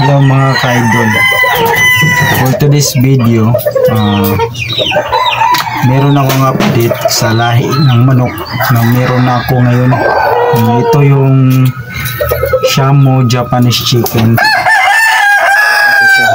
Hello mga ka-idol. For today's video, meron akong update sa lahi ng manok na meron ako ngayon. Ito yung Shamo Japanese chicken. Ito siya.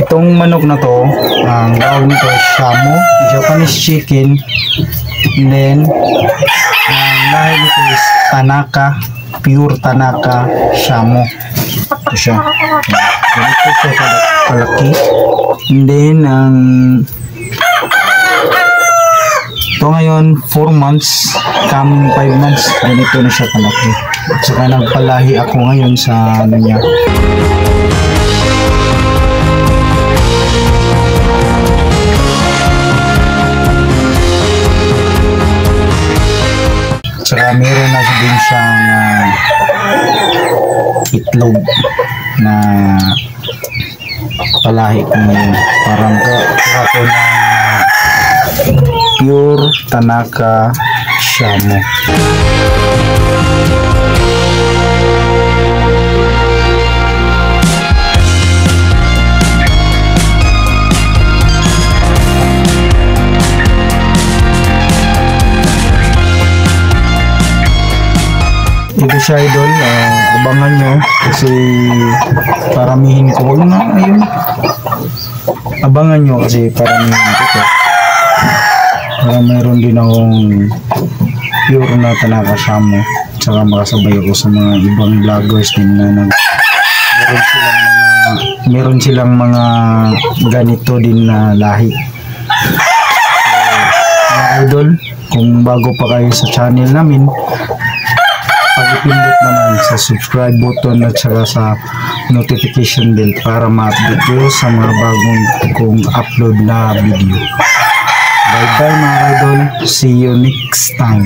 Itong manok na to, ang tawag nito Shamo Japanese chicken. And then ang lahi nito is Tanaka, pure Tanaka Shamo. Ito siya. Ganito siya kalaki. And then ito ngayon 4 months, coming 5 months, ganito na siya kalaki. At saka nagpalahi ako ngayon sa ano niya. Saka meron na din siyang itlog na palahi ko ngayon. Parang ito na pure Tanaka Shamo. Ito siya idol, abangan nyo kasi paramihin ko na ayun. Abangan nyo kasi paramihin ko ito. Meron din akong pure na Tanaka Shamo. Tsaka makasabay ako sa mga ibang vloggers din na meron silang mga ganito din na lahi. So, mga idol, kung bago pa kayo sa channel namin, pag-ipindot naman sa subscribe button at saka sa notification bell para ma-update kayo sa mga bagong kong upload na video. Bye bye mga idol, see you next time.